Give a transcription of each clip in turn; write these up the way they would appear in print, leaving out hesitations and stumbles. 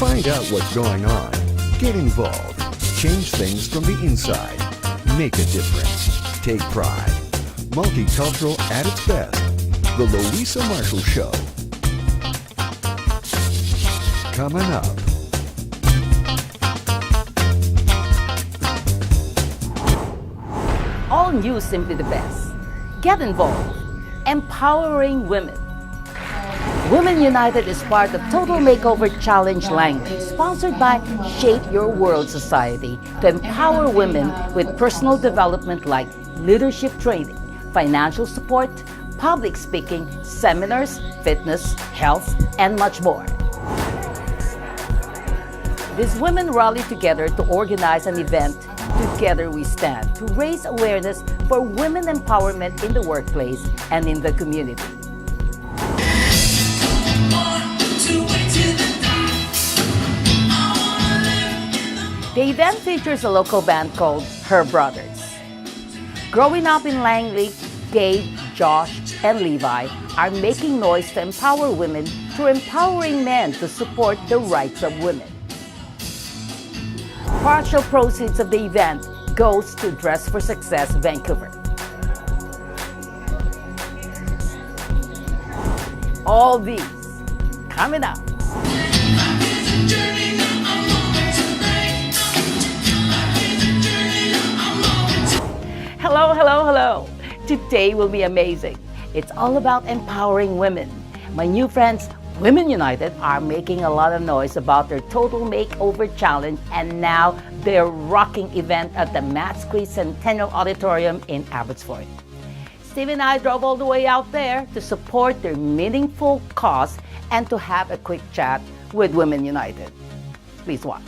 Find out what's going on. Get involved. Change things from the inside. Make a difference. Take pride. Multicultural at its best. The Luisa Marshall Show. Coming up. All new, simply the best. Get involved. Empowering women. Women United is part of Total Makeover Challenge Langley, sponsored by Shape Your World Society to empower women with personal development like leadership training, financial support, public speaking, seminars, fitness, health, and much more. These women rally together to organize an event, Together We Stand, to raise awareness for women empowerment in the workplace and in the community. The event features a local band called Her Brothers. Growing up in Langley, Gabe, Josh, and Levi are making noise to empower women through empowering men to support the rights of women. Partial proceeds of the event goes to Dress for Success Vancouver. All these coming up. Hello, hello, hello. Today will be amazing. It's all about empowering women. My new friends, Women United, are making a lot of noise about their Total Makeover Challenge, and now their rocking event at the Matt Squeeze Centennial Auditorium in Abbotsford. Steve and I drove all the way out there to support their meaningful cause and to have a quick chat with Women United. Please watch.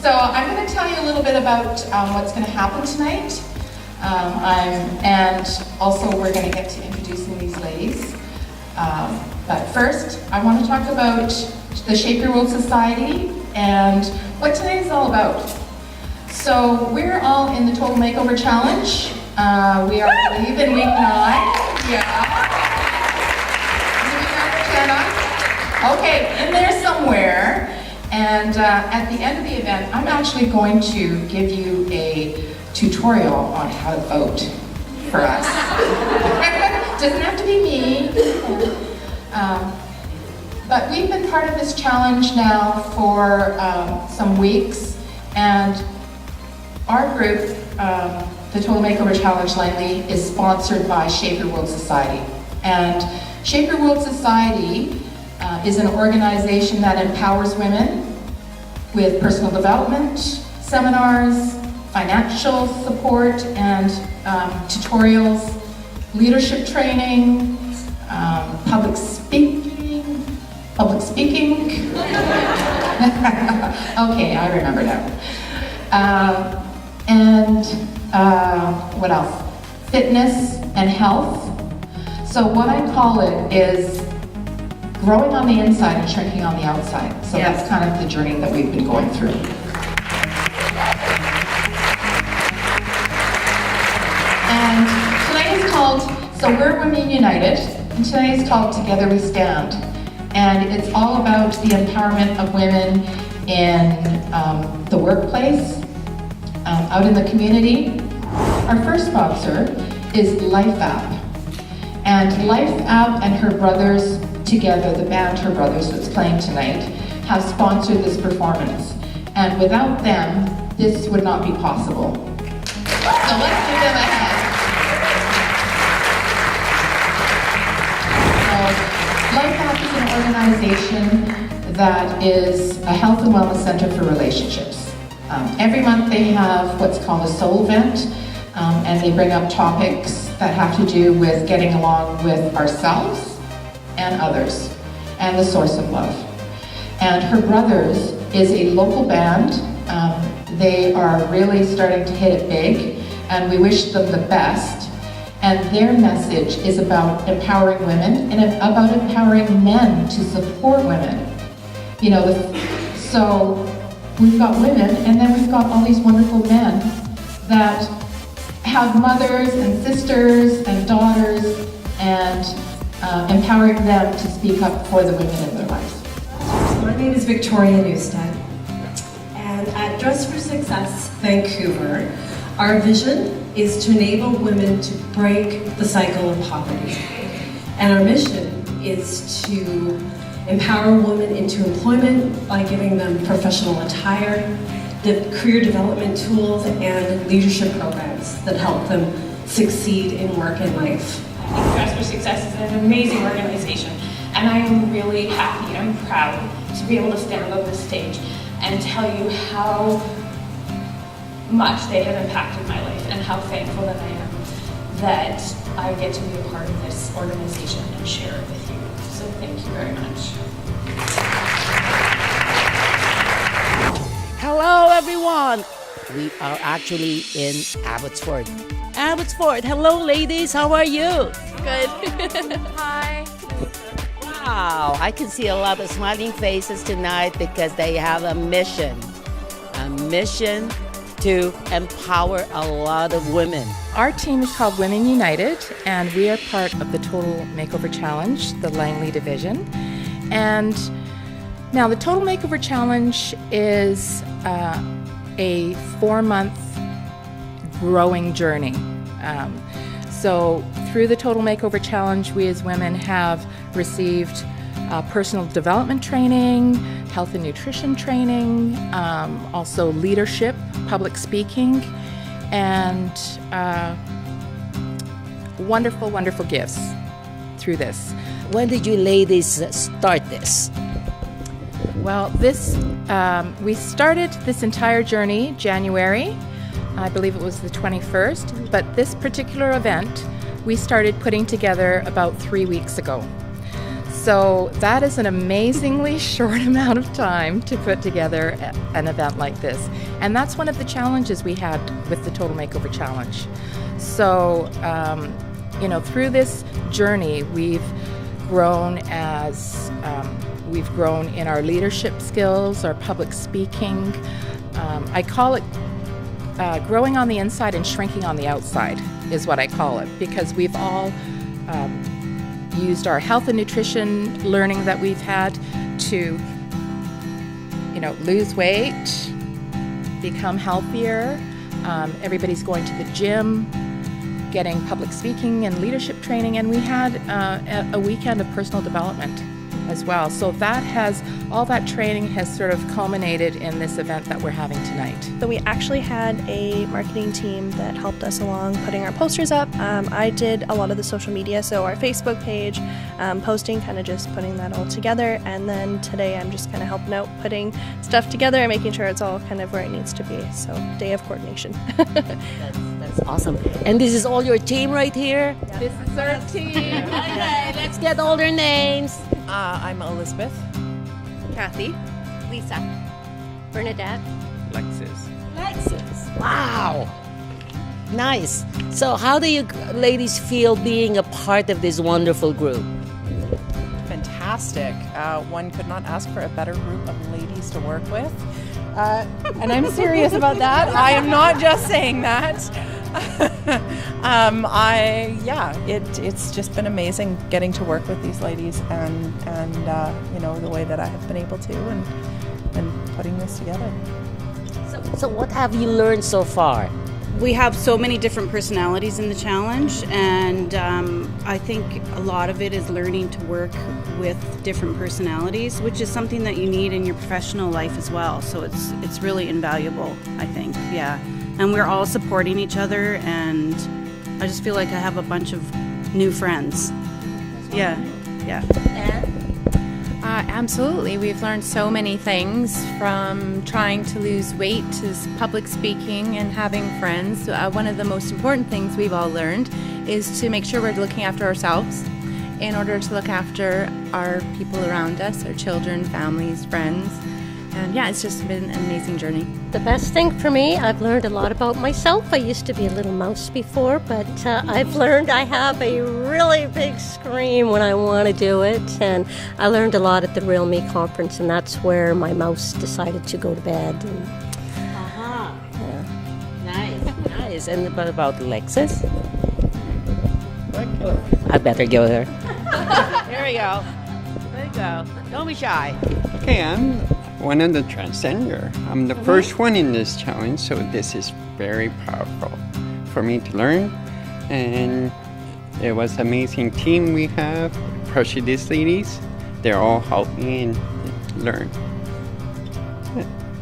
So I'm going to tell you a little bit about what's going to happen tonight, and also we're going to get to introducing these ladies. But first, I want to talk about the Shape Your World Society and what today is all about. So we're all in the Total Makeover Challenge. We are, I believe, in week 9. Yeah. Is it week 9 or 10? Okay, in there somewhere. And at the end of the event, I'm actually going to give you a tutorial on how to vote for us. Doesn't have to be me. But we've been part of this challenge now for some weeks, and our group, the Total Makeover Challenge Langley, is sponsored by Shape Your World Society. And Shape Your World Society is an organization that empowers women with personal development, seminars, financial support and tutorials, leadership training, public speaking, Okay, I remember now. What else? Fitness and health. So what I call it is growing on the inside and shrinking on the outside. So Yes. that's kind of the journey that we've been going through. And tonight is called, so we're Women United, and tonight is called Together We Stand. And it's all about the empowerment of women in the workplace, out in the community. Our first sponsor is Life App. And Life App and her brothers together, the band Her Brothers that's playing tonight, have sponsored this performance. And without them, this would not be possible. So let's give them a hand. Life App is an organization that is a health and wellness center for relationships. Every month they have what's called a soul event, and they bring up topics that have to do with getting along with ourselves and others, and the source of love. And Her Brothers is a local band. They are really starting to hit it big, and we wish them the best. And their message is about empowering women and about empowering men to support women. You know, so we've got women, and then we've got all these wonderful men that have mothers and sisters and daughters, and empowering them to speak up for the women in their lives. My name is Victoria Newstead, and at Dress for Success Vancouver, our vision is to enable women to break the cycle of poverty. And our mission is to empower women into employment by giving them professional attire, career development tools, and leadership programs that help them succeed in work and life. I think Dress for Success is an amazing organization, and I am really happy and proud to be able to stand on this stage and tell you how much they have impacted my life and how thankful that I am that I get to be a part of this organization and share it with you. So thank you very much. Hello, everyone. We are actually in Abbotsford. Abbotsford. Hello, ladies. How are you? Good. Hi. Wow. I can see a lot of smiling faces tonight because they have a mission to empower a lot of women. Our team is called Women United, and we are part of the Total Makeover Challenge, the Langley division. And now the Total Makeover Challenge is a 4-month growing journey. So through the Total Makeover Challenge, we as women have received personal development training, health and nutrition training, also leadership, public speaking, and wonderful, wonderful gifts through this. When did you ladies start this? Well, we started this entire journey January. I believe it was the 21st, but this particular event we started putting together about 3 weeks ago. So that is an amazingly short amount of time to put together an event like this. And that's one of the challenges we had with the Total Makeover Challenge. So, through this journey, we've grown we've grown in our leadership skills, our public speaking. I call it growing on the inside and shrinking on the outside is what I call it, because we've all used our health and nutrition learning that we've had to, lose weight, become healthier. Everybody's going to the gym, getting public speaking and leadership training, and we had a weekend of personal development as well. So all that training has sort of culminated in this event that we're having tonight. So we actually had a marketing team that helped us along putting our posters up. I did a lot of the social media, so our Facebook page, posting, kind of just putting that all together. And then today I'm just kind of helping out putting stuff together and making sure it's all kind of where it needs to be. So day of coordination. That's awesome. And this is all your team right here? Yeah. This is our team. Okay, let's get all their names. I'm Elizabeth. Kathy. Lisa. Bernadette. Alexis. Wow. Nice. So how do you ladies feel being a part of this wonderful group? Fantastic. One could not ask for a better group of ladies to work with. And I'm serious about that. I am not just saying that. It's just been amazing getting to work with these ladies and the way that I have been able to and putting this together. So what have you learned so far? We have so many different personalities in the challenge, and I think a lot of it is learning to work with different personalities, which is something that you need in your professional life as well. So it's really invaluable, I think, yeah. And we're all supporting each other, and I just feel like I have a bunch of new friends. Yeah. Absolutely. We've learned so many things, from trying to lose weight to public speaking and having friends. One of the most important things we've all learned is to make sure we're looking after ourselves in order to look after our people around us, our children, families, friends. And yeah, it's just been an amazing journey. The best thing for me, I've learned a lot about myself. I used to be a little mouse before, but I've learned I have a really big scream when I want to do it. And I learned a lot at the Real Me conference, and that's where my mouse decided to go to bed. Nice. And what about Alexis? I better go there. Here we go. There you go. Don't be shy. Okay, I'm one of the transgender. I'm the first one in this challenge, so this is very powerful for me to learn. And it was an amazing team we have, especially these ladies. They're all helped me and learn.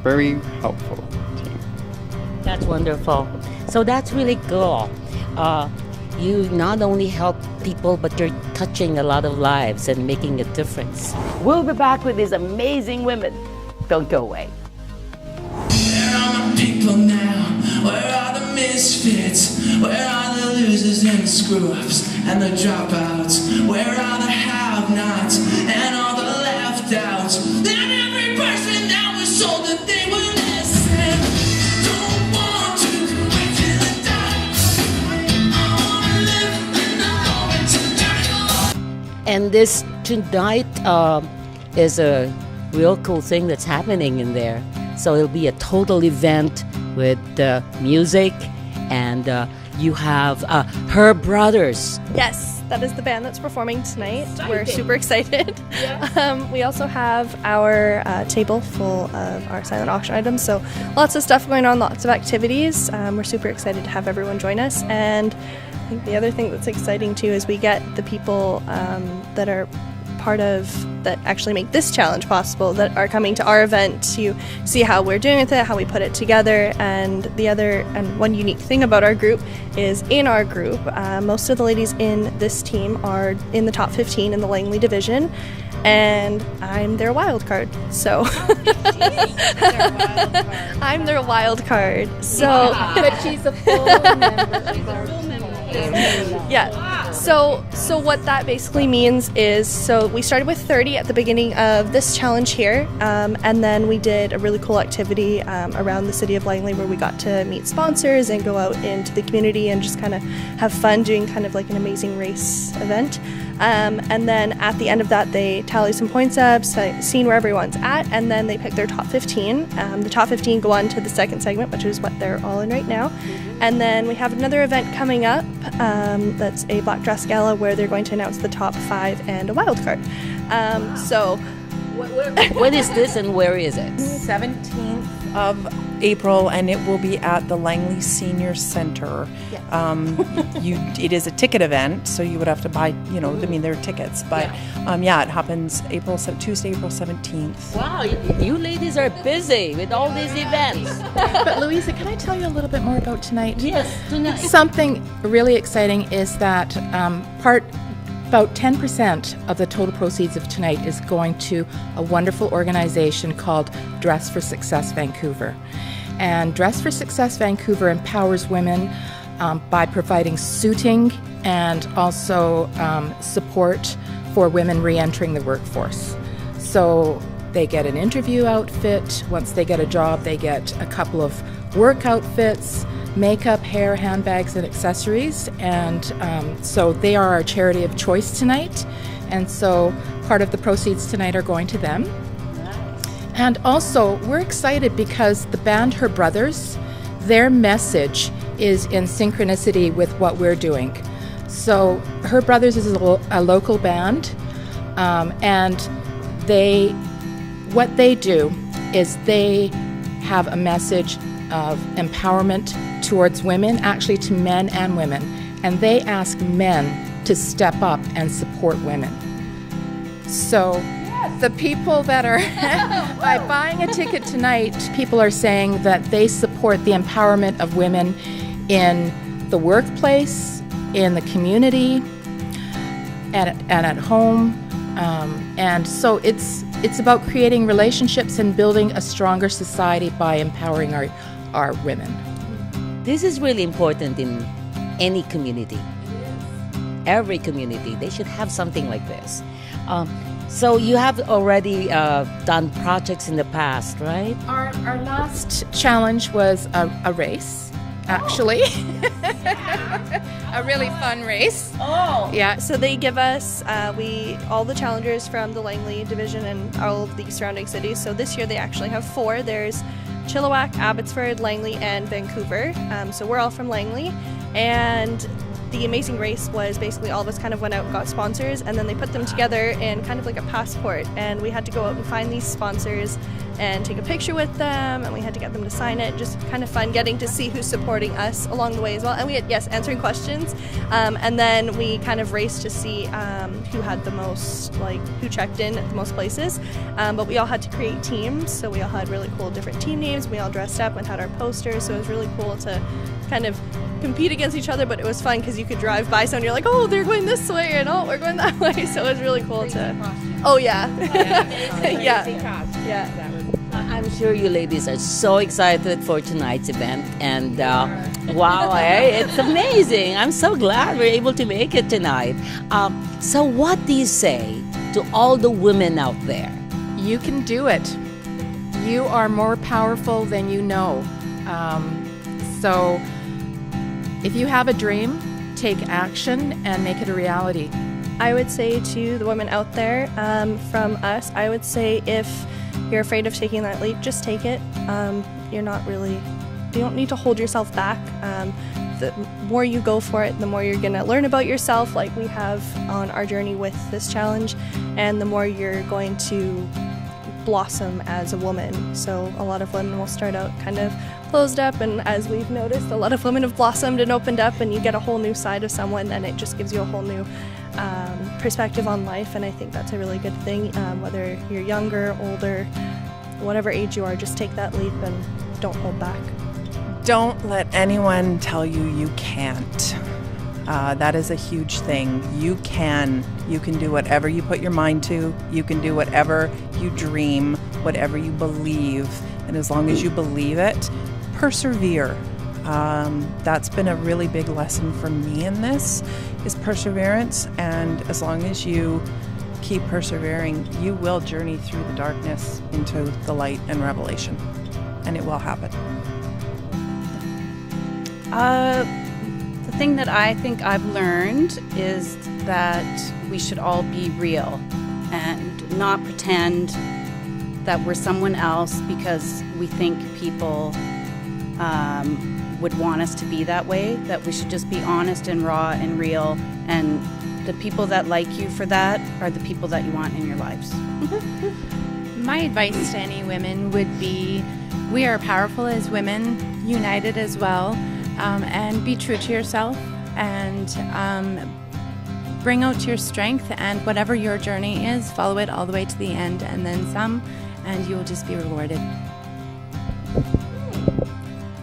Very helpful team. That's wonderful. So that's really cool. You not only help people, but you're touching a lot of lives and making a difference. We'll be back with these amazing women. Don't go away. Where are my people now? Where are the misfits? Where are the losers and the screw-ups and the dropouts? Where are the have-nots and all the left-outs? And every person that was told that they would listen. Don't want to wait till I die. I wanna live and I want to die. And this tonight is a real cool thing that's happening in there. So it'll be a total event with music, and you have Her Brothers. Yes, that is the band that's performing tonight. We're super excited. Yeah. We also have our table full of our silent auction items, so lots of stuff going on, lots of activities. We're super excited to have everyone join us. And I think the other thing that's exciting too is we get the people that are part of that actually make this challenge possible, that are coming to our event to see how we're doing with it, how we put it together. And one unique thing about our group is, in our group, most of the ladies in this team are in the top 15 in the Langley division, and I'm their wild card. So I'm their wild card. So But she's a full member. Yeah. So what that basically means is, so we started with 30 at the beginning of this challenge here, and then we did a really cool activity around the city of Langley where we got to meet sponsors and go out into the community and just kind of have fun doing kind of like an amazing race event. And then at the end of that, they tally some points up, seeing where everyone's at, and then they pick their top 15. The top 15 go on to the second segment, which is what they're all in right now. And then we have another event coming up that's a Black Dress Gala where they're going to announce the top 5 and a wild card. So what is this and where is it? 17th of April, and it will be at the Langley Senior Center. Yes. It is a ticket event, so you would have to buy, there are tickets, but it happens Tuesday, April 17th. Wow, you ladies are busy with all these events. But Luisa, can I tell you a little bit more about tonight? Yes, tonight. Something really exciting is that about 10% of the total proceeds of tonight is going to a wonderful organization called Dress for Success Vancouver. And Dress for Success Vancouver empowers women by providing suiting and also support for women re-entering the workforce. So they get an interview outfit. Once they get a job, they get a couple of work outfits, makeup, hair, handbags, and accessories. And so they are our charity of choice tonight. And so part of the proceeds tonight are going to them. And also, we're excited because the band Her Brothers, their message is in synchronicity with what we're doing. So Her Brothers is a local band, and what they do is they have a message of empowerment towards women, actually to men and women, and they ask men to step up and support women. So the people that are, by buying a ticket tonight, people are saying that they support the empowerment of women in the workplace, in the community, and at home. And so it's about creating relationships and building a stronger society by empowering our women. This is really important in any community. Every community, they should have something like this. So you have already done projects in the past, right? Our last challenge was a race, actually. A really fun race. Oh! Yeah, so they give us all the challengers from the Langley division and all of the surrounding cities. So this year they actually have 4. There's Chilliwack, Abbotsford, Langley, and Vancouver. So we're all from Langley. And the amazing race was basically all of us kind of went out and got sponsors, and then they put them together in kind of like a passport, and we had to go out and find these sponsors and take a picture with them, and we had to get them to sign it. Just kind of fun getting to see who's supporting us along the way as well. And we had, answering questions, and then we kind of raced to see who had the most, who checked in at the most places. But we all had to create teams, so we all had really cool different team names. We all dressed up and had our posters, so it was really cool to kind of compete against each other, but it was fun because you could drive by someone, you're like, oh, they're going this way, and oh, we're going that way. So it was really cool to. Oh yeah, yeah. I'm sure you ladies are so excited for tonight's event, and wow, it's amazing. I'm so glad we're able to make it tonight. So what do you say to all the women out there? You can do it. You are more powerful than you know. So if you have a dream, take action and make it a reality. I would say to the women out there, from us, I would say if you're afraid of taking that leap, just take it. You don't need to hold yourself back. The more you go for it, the more you're gonna learn about yourself, like we have on our journey with this challenge, and the more you're going to blossom as a woman. So a lot of women will start out kind of closed up, and as we've noticed, a lot of women have blossomed and opened up, and you get a whole new side of someone, and it just gives you a whole new perspective on life. And I think that's a really good thing. Whether you're younger, older, whatever age you are, just take that leap and don't hold back. Don't let anyone tell you can't. That is a huge thing. You can do whatever you put your mind to. You can do whatever you dream, whatever you believe. And as long as you believe it, persevere. That's been a really big lesson for me in this, is perseverance. And as long as you keep persevering, you will journey through the darkness into the light and revelation. And it will happen. The thing that I think I've learned is that we should all be real and not pretend that we're someone else because we think people would want us to be that way, that we should just be honest and raw and real, and the people that like you for that are the people that you want in your lives. My advice to any women would be, we are powerful as women, united as well, and be true to yourself, and bring out your strength, and whatever your journey is, follow it all the way to the end and then some, and you will just be rewarded.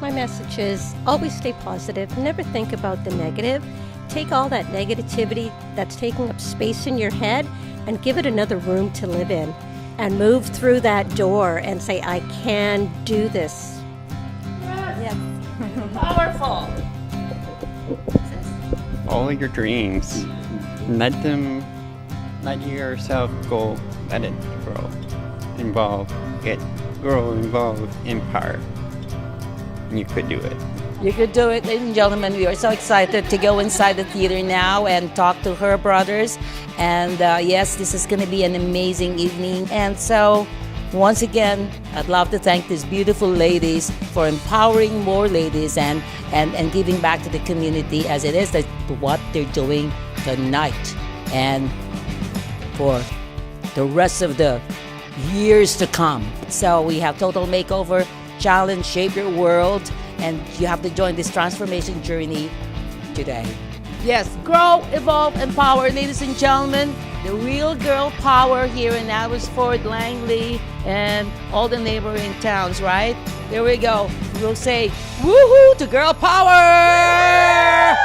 My message is always stay positive. Never think about the negative. Take all that negativity that's taking up space in your head and give it another room to live in. And move through that door and say, I can do this. Yes. Powerful. Follow your dreams. Let yourself go, let it grow. involved, get girl involved in power. And you could do it. You could do it, ladies and gentlemen. We are so excited to go inside the theater now and talk to her brothers. And yes, this is going to be an amazing evening. And so, once again, I'd love to thank these beautiful ladies for empowering more ladies and giving back to the community as it is that what they're doing tonight and for the rest of the years to come. So we have Total Makeover Challenge, Shape Your World, and you have to join this transformation journey today. Yes, grow, evolve, empower, ladies and gentlemen. The real girl power here in Abbotsford, Langley, and all the neighboring towns, right? There we go. We'll say, woohoo to girl power!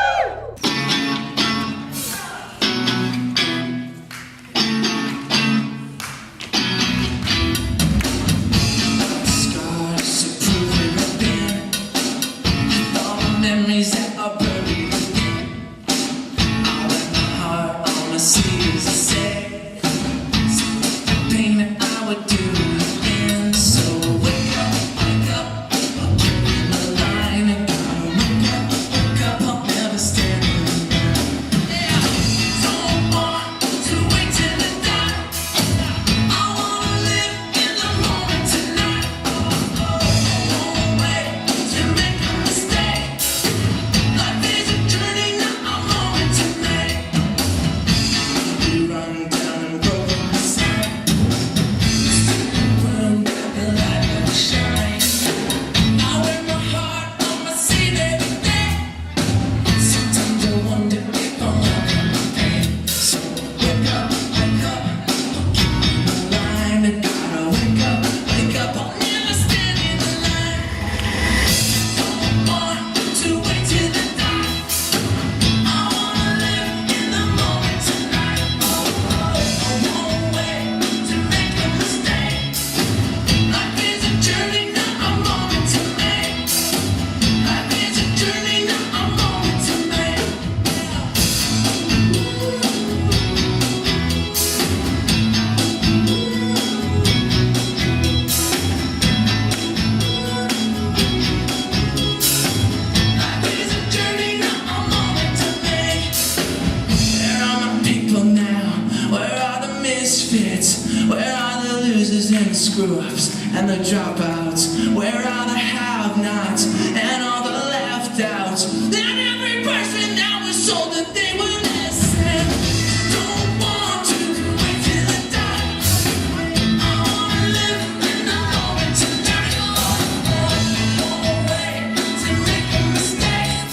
Memories that are buried within. I wear my heart on my sleeves to say pain that I would do again. So wake up, I'll keep in the line. And gotta wake up, I'll never stand in line. Yeah, don't want to wait till the dark. I wanna live in the moment tonight. I won't wait to make a mistake. Life is a journey, not a moment to make. We run down and broken inside. Run back the light that shines. I wear my heart on my sleeve every day. Sometimes I wonder if I'm walking my pain. So wake up, I'll keep in the line. I gotta wake up, I'll never stand in the line. Don't want to wait till the dark. I wanna live in the moment tonight. I won't wait to make a mistake. Life is a journey, not a moment to make. Life is a journey, not a moment to make. Life is a journey, not a moment to make. Where are my people now? Where are the misfits? Where are the losers and the screw-ups and the dropouts? Where are the have-nots and all the left-outs? And every person that was told that they were listen. Don't want to wait till the dark. I wanna live in the moment tonight. Won't wait to make a mistake.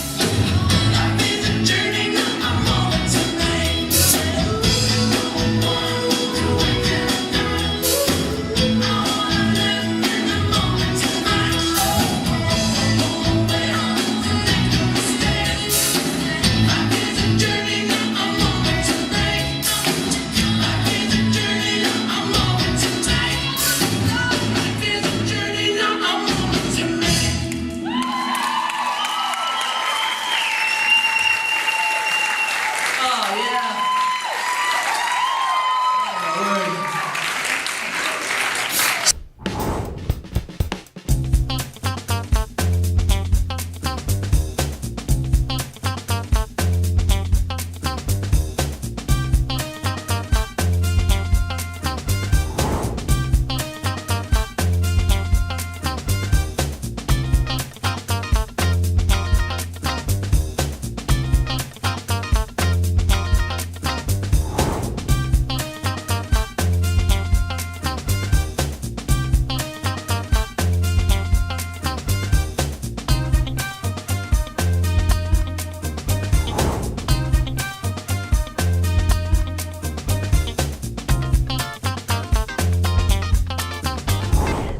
Life is a journey, not a moment to make. Don't want to wait till the dark. I wanna live in the moment tonight. Won't wait to make a mistake. Life is a journey, not a moment to make. Life is a journey, not a moment to take. Life is a journey, not a moment to make. Oh yeah. Oh, my word.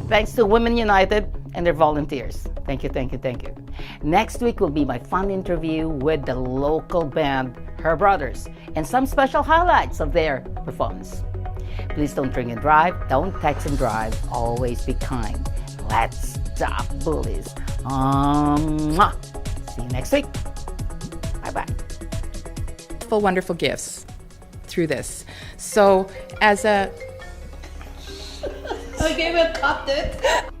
Thanks to Women United and their volunteers. Thank you, thank you, thank you. Next week will be my fun interview with the local band, Her Brothers, and some special highlights of their performance. Please don't drink and drive, don't text and drive, always be kind. Let's stop bullies. See you next week. Bye-bye. Wonderful gifts through this. So as a Okay, we cut it.